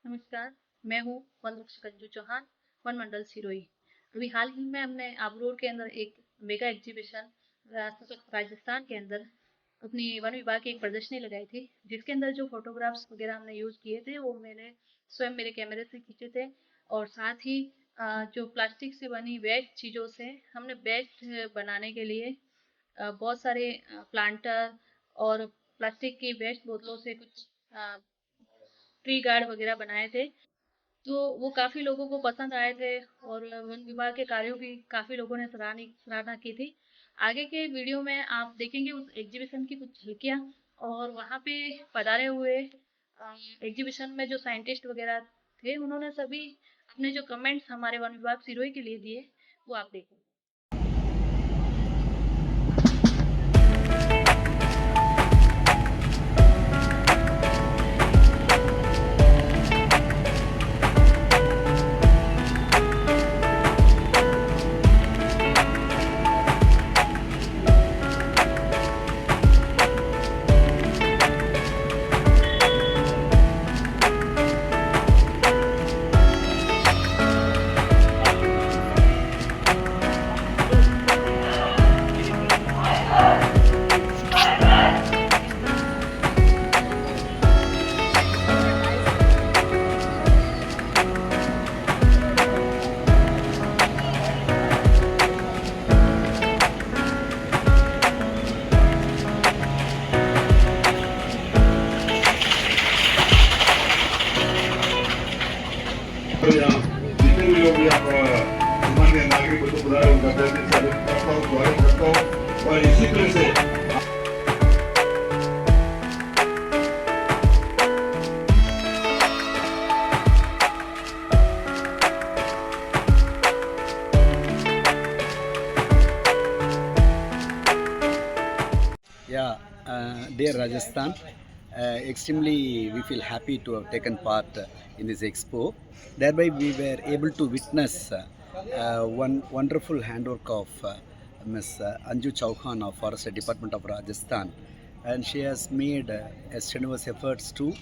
नमस्कार, मैं हूँ वनवृक्ष कंजू चौहान, वन मंडल सिरोही। अभी हाल ही में हमने आबरोड के अंदर एक मेगा एग्जीबिशन राजस्थान के अंदर अपनी वन विभाग की एक प्रदर्शनी लगाई थी, जिसके अंदर जो फोटोग्राफ्स वगैरह हमने यूज़ किए थे वो मैंने स्वयं मेरे कैमरे से खींचे थे। और साथ ही जो प्लास्टिक से बनी वेस्ट चीज़ों से हमने बेस्ट बनाने के लिए बहुत सारे प्लांटर और प्लास्टिक की वेस्ट बोतलों से कुछ ट्री गार्ड वगैरह बनाए थे। तो वो काफ़ी लोगों को पसंद आए थे और वन विभाग के कार्यों की काफ़ी लोगों ने सराहना की थी। आगे के वीडियो में आप देखेंगे उस एग्जीबिशन की कुछ झलकियाँ। और वहाँ पे पधारे हुए एग्जीबिशन में जो साइंटिस्ट वगैरह थे, उन्होंने सभी अपने जो कमेंट्स हमारे वन विभाग सिरोही के लिए दिए, वो आप देखें। जितने भी लोग यहाँ पर सामान्य नागरिक को बुला रहे उनका स्वागत करता हूँ और इसी तरह से Yeah, dear Rajasthan, extremely we feel happy to have taken part in this expo. Thereby, we were able to witness one wonderful handwork of Ms. Anju Chauhan of Forest Department of Rajasthan, and she has made strenuous efforts to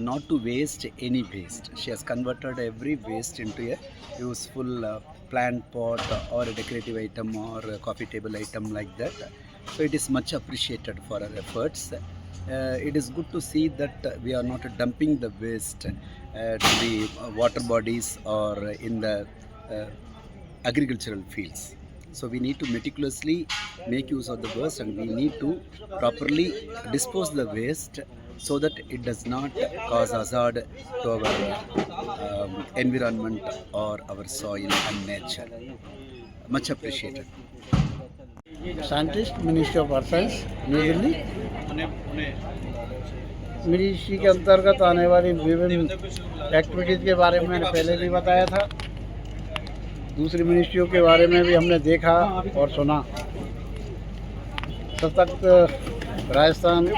not to waste any waste. She has converted every waste into a useful plant pot or a decorative item or a coffee table item like that. So it is much appreciated for our efforts. It is good to see that we are not dumping the waste to the water bodies or in the agricultural fields. So we need to meticulously make use of the waste, and we need to properly dispose the waste so that it does not cause hazard to our environment or our soil and nature. Much appreciated. Scientist, ministry of earth science, new Delhi. Ministry के अंतर्गत आने वाली विभिन्न activities के बारे में मैंने पहले भी बताया था। दूसरी मिनिस्ट्रियों के बारे में भी हमने देखा और सुना। सशक्त राजस्थान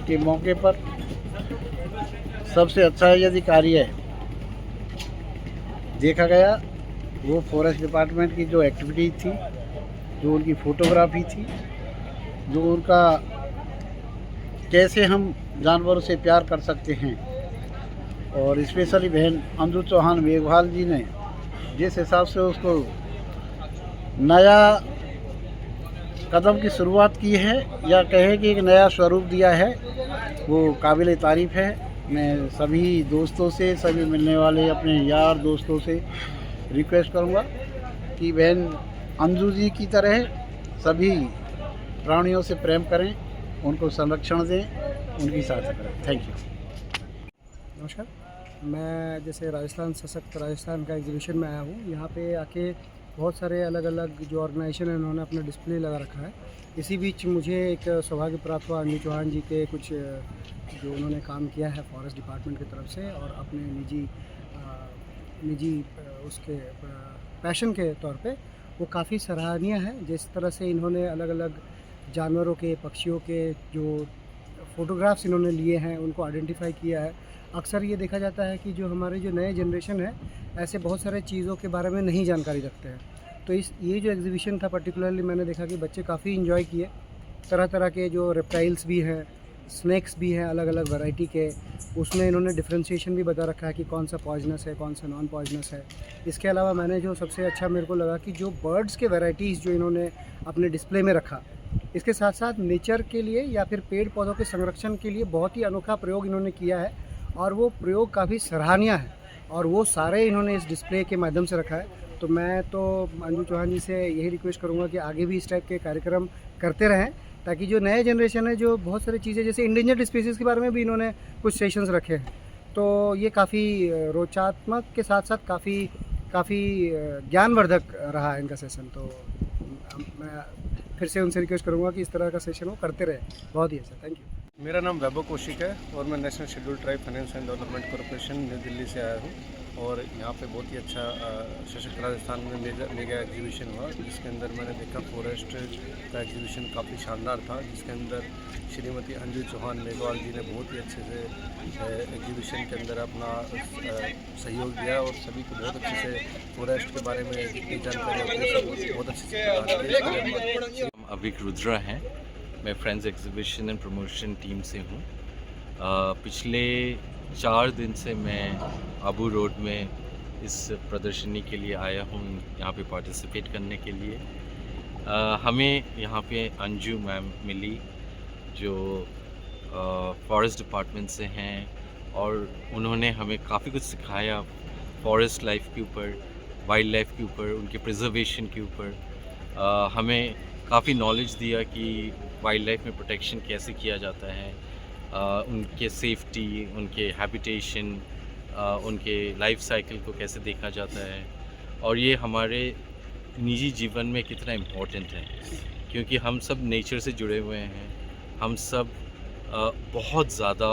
के मौके पर सबसे अच्छा यदि कार्य देखा गया वो फॉरेस्ट डिपार्टमेंट की जो एक्टिविटी थी, जो उनकी फ़ोटोग्राफी थी, जो उनका कैसे हम जानवरों से प्यार कर सकते हैं। और स्पेशली बहन अंजू चौहान मेघवाल जी ने जिस हिसाब से उसको नया कदम की शुरुआत की है या कहे कि एक नया स्वरूप दिया है, वो काबिल तारीफ़ है। मैं सभी दोस्तों से, सभी मिलने वाले अपने यार दोस्तों से रिक्वेस्ट करूँगा कि बहन अंजू जी की तरह सभी प्राणियों से प्रेम करें, उनको संरक्षण दें, उनकी सहायता करें। Thank you. नमस्कार, मैं जैसे राजस्थान सशक्त राजस्थान का एग्जीबिशन में आया हूँ। यहाँ पे आके बहुत सारे अलग अलग जो ऑर्गेनाइजेशन है उन्होंने अपना डिस्प्ले लगा रखा है। इसी बीच मुझे एक सौभाग्य प्राप्त हुआ अंजू चौहान जी के कुछ जो उन्होंने काम किया है फॉरेस्ट डिपार्टमेंट की तरफ से और अपने निजी उसके पैशन के तौर पे वो काफ़ी सराहनीय है। जिस तरह से इन्होंने अलग अलग जानवरों के, पक्षियों के जो फ़ोटोग्राफ्स इन्होंने लिए हैं उनको आइडेंटिफाई किया है। अक्सर ये देखा जाता है कि जो हमारे जो नए जनरेशन है ऐसे बहुत सारे चीज़ों के बारे में नहीं जानकारी रखते हैं। तो ये जो एग्जीबिशन था पर्टिकुलरली मैंने देखा कि बच्चे काफ़ी इन्जॉय किए। तरह तरह के जो रेप्टाइल्स भी हैं, स्नैक्स भी हैं अलग अलग वैरायटी के, उसमें इन्होंने डिफ्रेंशिएशन भी बता रखा है कि कौन सा पॉइजनस है कौन सा नॉन पॉइजनस है। इसके अलावा मैंने जो सबसे अच्छा मेरे को लगा कि जो बर्ड्स के वैराइटीज़ जो इन्होंने अपने डिस्प्ले में रखा, इसके साथ साथ नेचर के लिए या फिर पेड़ पौधों के संरक्षण के लिए बहुत ही अनोखा प्रयोग इन्होंने किया है और वो प्रयोग काफ़ी सराहनीय है और वो सारे इन्होंने इस डिस्प्ले के माध्यम से रखा है। तो मैं तो अंजू चौहान जी से यही रिक्वेस्ट करूँगा कि आगे भी इस टाइप के कार्यक्रम करते रहें, ताकि जो नए जनरेशन है जो बहुत सारी चीज़ें जैसे इंडेंजर्ड स्पीसीज़ के बारे में भी इन्होंने कुछ सेशंस रखे हैं, तो ये काफ़ी रोचात्मक के साथ साथ काफ़ी ज्ञानवर्धक रहा है इनका सेशन। तो मैं फिर से उनसे रिक्वेस्ट करूँगा कि इस तरह का सेशन वो करते रहे। बहुत ही अच्छा, थैंक यू। मेरा नाम वैभव कौशिक है और मैं national schedule tribe finance and development corporation new Delhi से आया हूँ। और यहाँ पे बहुत ही अच्छा सशक्त राजस्थान में मेगा एग्जीबिशन हुआ, जिसके अंदर मैंने देखा फॉरेस्ट का एग्जीबिशन काफ़ी शानदार था, जिसके अंदर श्रीमती अंजू चौहान मेघवाल जी ने बहुत ही अच्छे से एग्जीबिशन के अंदर अपना सहयोग दिया और सभी को बहुत अच्छे से फॉरेस्ट के बारे में जितनी जानकारी बहुत अच्छे से। हम अभिक रुद्रा हैं, मैं friends exhibition and promotion team से हूँ। पिछले 4 दिन से मैं आबू रोड में इस प्रदर्शनी के लिए आया हूँ, यहाँ पे पार्टिसिपेट करने के लिए। हमें यहाँ पे अंजू मैम मिली जो फॉरेस्ट डिपार्टमेंट से हैं और उन्होंने हमें काफ़ी कुछ सिखाया फॉरेस्ट लाइफ के ऊपर, वाइल्ड लाइफ के ऊपर, उनके प्रिजर्वेशन के ऊपर। हमें काफ़ी नॉलेज दिया कि वाइल्ड लाइफ में प्रोटेक्शन कैसे किया जाता है, उनके सेफ्टी, उनके हैबिटेशन, उनके लाइफ साइकिल को कैसे देखा जाता है और ये हमारे निजी जीवन में कितना इम्पोर्टेंट है, क्योंकि हम सब नेचर से जुड़े हुए हैं। हम सब बहुत ज़्यादा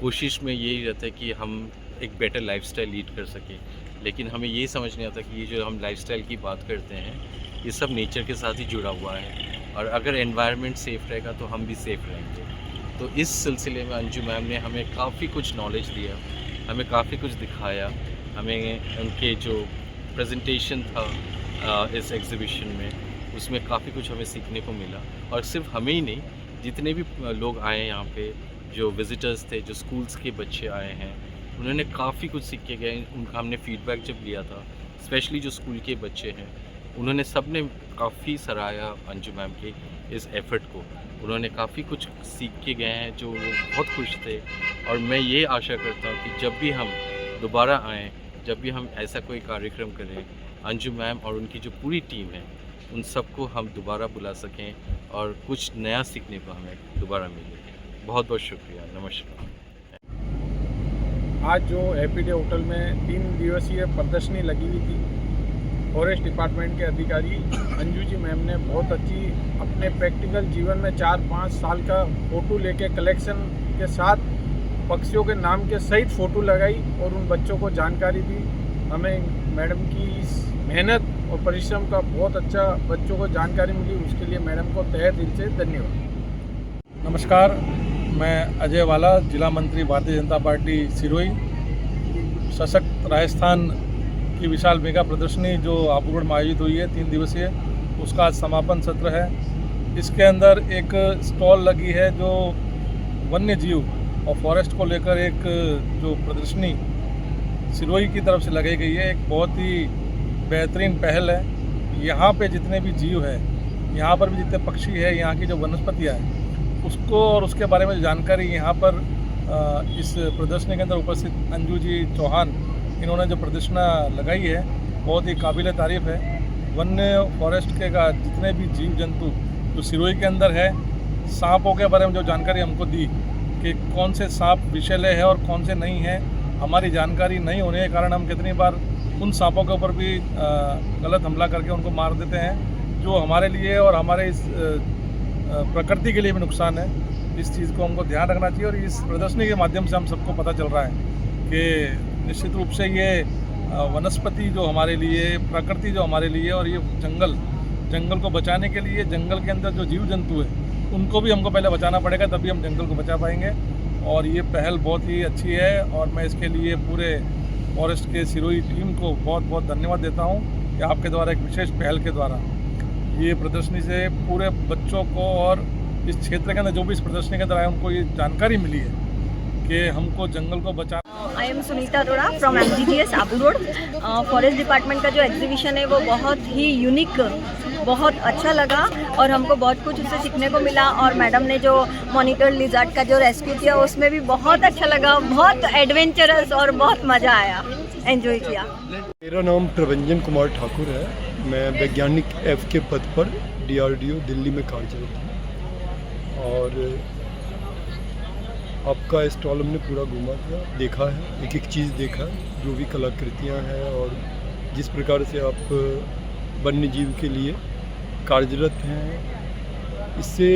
कोशिश में यही रहता है कि हम एक बेटर लाइफस्टाइल लीड कर सकें, लेकिन हमें ये समझ नहीं आता कि ये जो हम लाइफस्टाइल की बात करते हैं ये सब नेचर के साथ ही जुड़ा हुआ है और अगर एनवायरनमेंट सेफ़ रहेगा तो हम भी सेफ़ रहेंगे। तो इस सिलसिले में अंजू मैम ने हमें काफ़ी कुछ नॉलेज दिया, हमें काफ़ी कुछ दिखाया। हमें उनके जो प्रेजेंटेशन था इस एग्ज़िबिशन में, उसमें काफ़ी कुछ हमें सीखने को मिला। और सिर्फ हमें ही नहीं, जितने भी लोग आए यहाँ पे, जो विज़िटर्स थे, जो स्कूल्स के बच्चे आए हैं, उन्होंने काफ़ी कुछ सीख के गए। उनका हमने फ़ीडबैक जब लिया था, स्पेशली जो स्कूल के बच्चे हैं, उन्होंने सब ने काफ़ी सराहा अंजू मैम के इस एफ़र्ट को। उन्होंने काफ़ी कुछ सीख के गए हैं जो वो बहुत खुश थे। और मैं ये आशा करता हूँ कि जब भी हम दोबारा आएँ, जब भी हम ऐसा कोई कार्यक्रम करें, अंजू मैम और उनकी जो पूरी टीम है उन सबको हम दोबारा बुला सकें और कुछ नया सीखने को हमें दोबारा मिले। बहुत बहुत शुक्रिया, नमस्कार। आज जो हैप्पी डे होटल में 3 दिवसीय प्रदर्शनी लगी हुई थी, फॉरेस्ट डिपार्टमेंट के अधिकारी अंजू जी मैम ने बहुत अच्छी अपने प्रैक्टिकल जीवन में 4-5 साल का फ़ोटो लेके कलेक्शन के साथ पक्षियों के नाम के सहित फ़ोटो लगाई और उन बच्चों को जानकारी दी। हमें मैडम की इस मेहनत और परिश्रम का बहुत अच्छा बच्चों को जानकारी मिली, उसके लिए मैडम को तहे दिल से धन्यवाद। नमस्कार, मैं अजय वाला, जिला मंत्री भारतीय जनता पार्टी सिरोही। सशक्त राजस्थान की विशाल मेगा प्रदर्शनी जो आबू रोड में आयोजित हुई है 3 दिवसीय, उसका आज समापन सत्र है। इसके अंदर एक स्टॉल लगी है जो वन्य जीव और फॉरेस्ट को लेकर एक जो प्रदर्शनी सिरोही की तरफ से लगाई गई है, एक बहुत ही बेहतरीन पहल है। यहाँ पे जितने भी जीव है, यहाँ पर भी जितने पक्षी है, यहाँ की जो वनस्पतियाँ हैं उसको और उसके बारे में जानकारी यहाँ पर इस प्रदर्शनी के अंदर उपस्थित अंजू जी चौहान, इन्होंने जो प्रदर्शना लगाई है बहुत ही काबिल तारीफ़ है। वन्य फॉरेस्ट के का जितने भी जीव जंतु जो सिरोही के अंदर है, सांपों के बारे में जो जानकारी हमको दी कि कौन से सांप विषैले है और कौन से नहीं है, हमारी जानकारी नहीं होने के कारण हम कितनी बार उन सांपों के ऊपर भी गलत हमला करके उनको मार देते हैं, जो हमारे लिए और हमारे इस प्रकृति के लिए भी नुकसान है। इस चीज़ को हमको ध्यान रखना चाहिए और इस प्रदर्शनी के माध्यम से हम सबको पता चल रहा है कि निश्चित रूप से ये वनस्पति जो हमारे लिए, प्रकृति जो हमारे लिए और ये जंगल को बचाने के लिए, जंगल के अंदर जो जीव जंतु है उनको भी हमको पहले बचाना पड़ेगा, तभी हम जंगल को बचा पाएंगे। और ये पहल बहुत ही अच्छी है और मैं इसके लिए पूरे फॉरेस्ट के सिरोही टीम को बहुत बहुत धन्यवाद देता हूँ कि आपके द्वारा एक विशेष पहल के द्वारा ये प्रदर्शनी से पूरे बच्चों को और इस क्षेत्र के अंदर जो भी इस प्रदर्शनी के अंदर आए उनको ये जानकारी मिली है कि हमको जंगल को बचा। I am Sunita Arora from MGGS Abu road. Forest department का जो एग्जीबिशन है वो बहुत ही यूनिक, बहुत अच्छा लगा और हमको बहुत कुछ उससे सीखने को मिला। और मैडम ने जो मॉनिटर लिजार्ड का जो रेस्क्यू किया उसमें भी बहुत अच्छा लगा, बहुत एडवेंचरस और बहुत मज़ा आया, एंजॉय किया। मेरा नाम प्रभंजन कुमार ठाकुर है। मैं वैज्ञानिक F के पद पर DRDO दिल्ली में कार्यरत हूँ और आपका स्टॉल हमने पूरा घूमा था, देखा है, एक एक चीज़ देखा है, जो भी कलाकृतियाँ हैं और जिस प्रकार से आप वन्य जीव के लिए कार्यरत हैं। इससे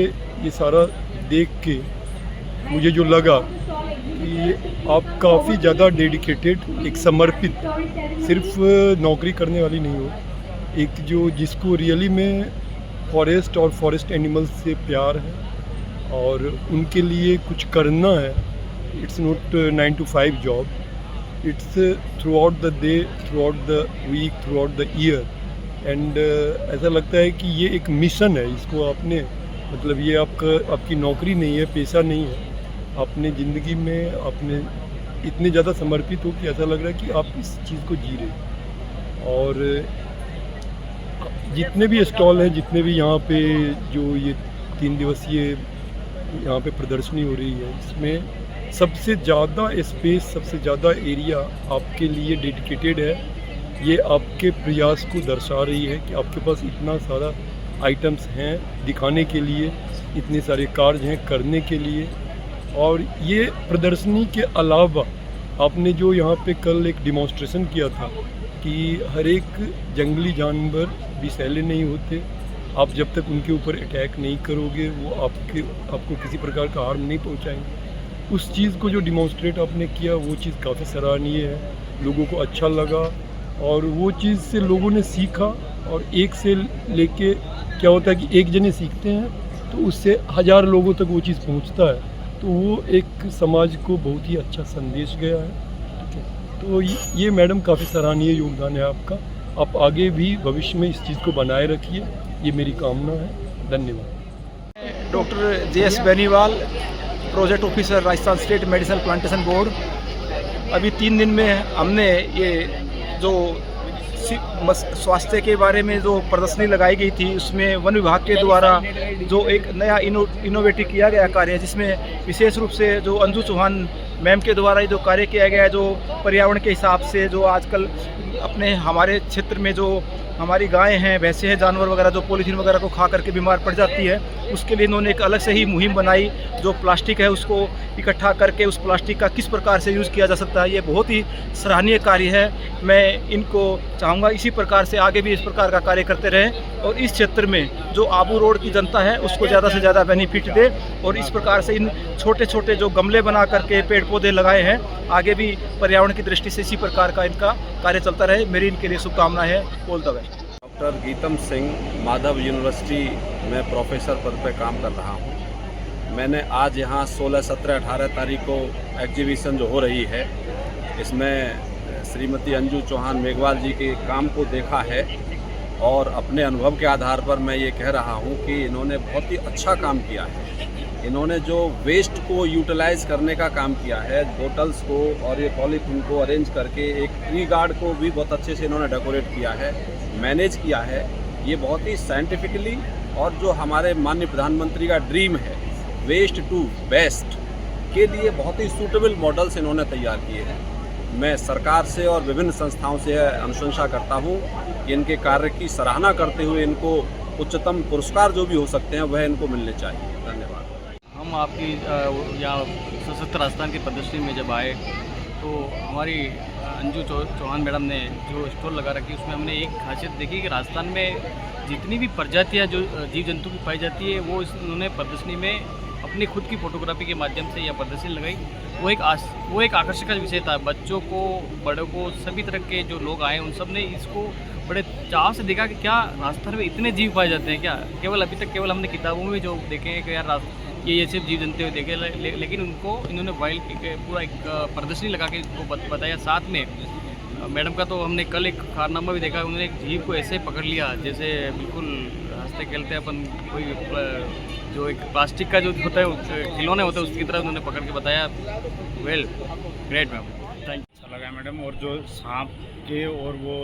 ये सारा देख के मुझे जो लगा कि आप काफ़ी ज़्यादा डेडिकेटेड, एक समर्पित, सिर्फ नौकरी करने वाली नहीं हो, एक जो जिसको रियली में फॉरेस्ट और फॉरेस्ट एनिमल्स से प्यार है और उनके लिए कुछ करना है। It's not 9 to 5 job, it's throughout the day, throughout the week, throughout the year. And ऐसा लगता है कि ये एक मिशन है, इसको आपने मतलब ये आपकी नौकरी नहीं है, पेशा नहीं है, अपने ज़िंदगी में आपने इतने ज़्यादा समर्पित हो कि ऐसा लग रहा है कि आप इस चीज़ को जी रहे। और जितने भी स्टॉल हैं, जितने भी यहाँ पे जो ये 3 दिवसीय यहाँ पे प्रदर्शनी हो रही है, इसमें सबसे ज़्यादा स्पेस, सबसे ज़्यादा एरिया आपके लिए डेडिकेटेड है। ये आपके प्रयास को दर्शा रही है कि आपके पास इतना सारा आइटम्स हैं दिखाने के लिए, इतने सारे कार्य हैं करने के लिए। और ये प्रदर्शनी के अलावा आपने जो यहाँ पे कल एक डिमॉन्स्ट्रेशन किया था कि हर एक जंगली जानवर विषैले नहीं होते, आप जब तक उनके ऊपर अटैक नहीं करोगे वो आपको किसी प्रकार का हार्म नहीं पहुँचाएंगे। उस चीज़ को जो डिमॉन्स्ट्रेट आपने किया वो चीज़ काफ़ी सराहनीय है, लोगों को अच्छा लगा और वो चीज़ से लोगों ने सीखा। और एक से लेके क्या होता है कि एक जने सीखते हैं तो उससे 1000 लोगों तक वो चीज़ पहुंचता है, तो वो एक समाज को बहुत ही अच्छा संदेश गया है। ठीक है, तो ये मैडम काफ़ी सराहनीय योगदान है आपका। आप आगे भी भविष्य में इस चीज़ को बनाए रखिए, ये मेरी कामना है। धन्यवाद। Doctor JS Beniwal, project officer Rajasthan state medicinal plantation board. अभी 3 दिन में हमने ये जो स्वास्थ्य के बारे में जो प्रदर्शनी लगाई गई थी उसमें वन विभाग के द्वारा जो एक नया इनोवेटिव किया गया कार्य है, जिसमें विशेष रूप से जो अंजू चौहान मैम के द्वारा जो कार्य किया गया है, जो पर्यावरण के हिसाब से जो आजकल अपने हमारे क्षेत्र में जो हमारी गायें हैं, भैंसें हैं, जानवर वगैरह जो पॉलीथीन वगैरह को खा करके बीमार पड़ जाती है, उसके लिए इन्होंने एक अलग से ही मुहिम बनाई। जो प्लास्टिक है उसको इकट्ठा करके उस प्लास्टिक का किस प्रकार से यूज़ किया जा सकता है, ये बहुत ही सराहनीय कार्य है। मैं इनको चाहूँगा इसी प्रकार से आगे भी इस प्रकार का कार्य करते रहें और इस क्षेत्र में जो आबू रोड की जनता है उसको ज़्यादा से ज़्यादा बेनिफिट दे। और इस प्रकार से इन छोटे छोटे जो गमले बना करके पेड़ पौधे लगाए हैं, आगे भी पर्यावरण की दृष्टि से इसी प्रकार का इनका कार्य चलता रहे। मेरी इनके लिए शुभकामनाएं है। All the best. Doctor GITAM Singh, Madhav university में प्रोफेसर पद पर काम कर रहा हूँ। मैंने आज यहाँ 16, 17, 18 तारीख को एग्जीबिशन जो हो रही है, इसमें श्रीमती अंजू चौहान मेघवाल जी के काम को देखा है और अपने अनुभव के आधार पर मैं ये कह रहा हूँ कि इन्होंने बहुत ही अच्छा काम किया है। इन्होंने जो वेस्ट को यूटिलाइज़ करने का काम किया है, बोटल्स को और ये पॉलीथीन को अरेंज करके एक ट्री गार्ड को भी बहुत अच्छे से इन्होंने डेकोरेट किया है, मैनेज किया है। ये बहुत ही साइंटिफिकली और जो हमारे माननीय प्रधानमंत्री का ड्रीम है वेस्ट टू बेस्ट के लिए बहुत ही सूटेबल मॉडल्स इन्होंने तैयार किए हैं। मैं सरकार से और विभिन्न संस्थाओं से अनुशंसा करता हूं कि इनके कार्य की सराहना करते हुए इनको उच्चतम पुरस्कार जो भी हो सकते हैं वह इनको मिलने चाहिए। धन्यवाद। हम आपकी यहाँ सशस्त्र राजस्थान की प्रदर्शनी में जब आए तो हमारी अंजू चौहान मैडम ने जो स्टॉल लगा रखी उसमें हमने एक खासियत देखी कि राजस्थान में जितनी भी प्रजातियाँ जो जीव जंतु की पाई जाती है वो उन्होंने प्रदर्शनी में अपनी खुद की फोटोग्राफी के माध्यम से यह प्रदर्शनी लगाई। वो एक आकर्षक का विषय था। बच्चों को, बड़ों को, सभी तरह के जो लोग आए उन सब ने इसको बड़े चाव से देखा कि क्या राजस्थान में इतने जीव पाए जाते हैं क्या। केवल अभी तक केवल हमने किताबों में जो देखे हैं कि यार ये सिर्फ जीव जंतु देखे, लेकिन उनको इन्होंने वाइल्ड पूरा एक प्रदर्शनी लगा के उनको बताया। साथ में मैडम का तो हमने कल एक कारनामा भी देखा, उन्होंने एक जीव को ऐसे पकड़ लिया जैसे बिल्कुल हंसते खेलते अपन कोई जो एक प्लास्टिक का जो होता है खिलौने होते हैं उसकी तरह उन्होंने पकड़ के बताया। Well great ma'am, thank you. अच्छा लगा मैडम। और जो सांप के और वो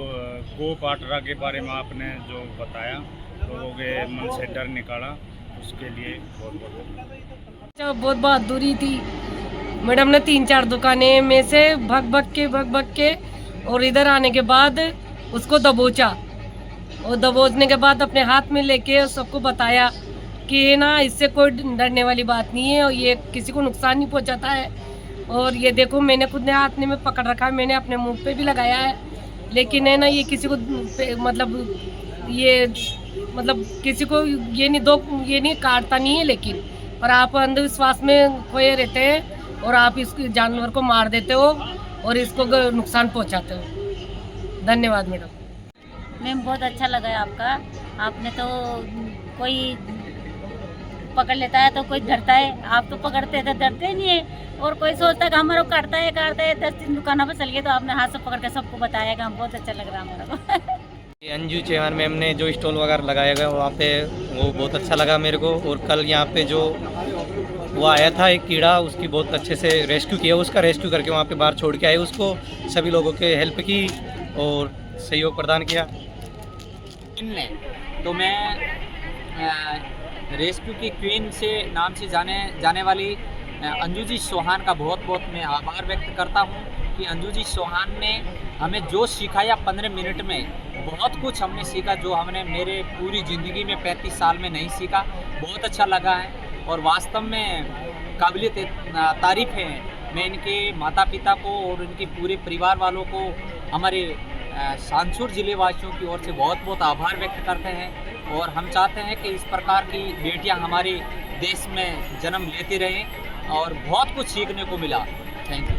गो पाटरा के बारे में आपने जो बताया, लोगों के मन से डर निकाला, उसके लिए बहुत बहुत बहुत बहादुरी थी मैडम ने। 3-4 दुकानें में से भग भग के और इधर आने के बाद उसको दबोचा, और दबोचने के बाद अपने हाथ में लेके सबको बताया कि ना इससे कोई डरने वाली बात नहीं है और ये किसी को नुकसान नहीं पहुंचाता है। और ये देखो मैंने खुद ने हाथ में पकड़ रखा है, मैंने अपने मुंह पे भी लगाया है, लेकिन है ना ये किसी को मतलब किसी को ये नहीं काटता नहीं है, लेकिन पर आप अंधविश्वास में खोए रहते हैं और आप इस जानवर को मार देते हो और इसको नुकसान पहुंचाते हो। धन्यवाद मैडम। मैम बहुत अच्छा लगा है आपका। आपने तो कोई पकड़ लेता है तो कोई डरता है, आप तो पकड़ते थे डरते ही नहीं है। और कोई सोचता है कि हमारा काटता है 10 दुकानों पर चल गए, तो आपने हाथ से पकड़ के सबको बताया कि हम बहुत अच्छा लग रहा है हमारा को। अंजू चौहान मैम ने जो स्टॉल वगैरह लगाया गया वहाँ पे वो बहुत अच्छा लगा मेरे को। और कल यहाँ पे जो वो आया था एक कीड़ा, उसकी बहुत अच्छे से रेस्क्यू किया, उसका रेस्क्यू करके वहाँ पे बाहर छोड़ के आए उसको, सभी लोगों के हेल्प की और सहयोग प्रदान किया। तो मैं रेस्क्यू की क्वीन से नाम से जाने वाली अंजू जी चौहान का बहुत बहुत मैं आभार व्यक्त करता हूँ कि अंजू जी चौहान ने हमें जो सिखाया 15 मिनट में, बहुत कुछ हमने सीखा जो हमने मेरे पूरी ज़िंदगी में 35 साल में नहीं सीखा। बहुत अच्छा लगा है और वास्तव में काबिल तारीफ़ है। मैं इनके माता पिता को और इनके पूरे परिवार वालों को हमारे सांसुर ज़िले वासियों की ओर से बहुत बहुत आभार व्यक्त करते हैं और हम चाहते हैं कि इस प्रकार की बेटियां हमारे देश में जन्म लेती रहें और बहुत कुछ सीखने को मिला। Thank you.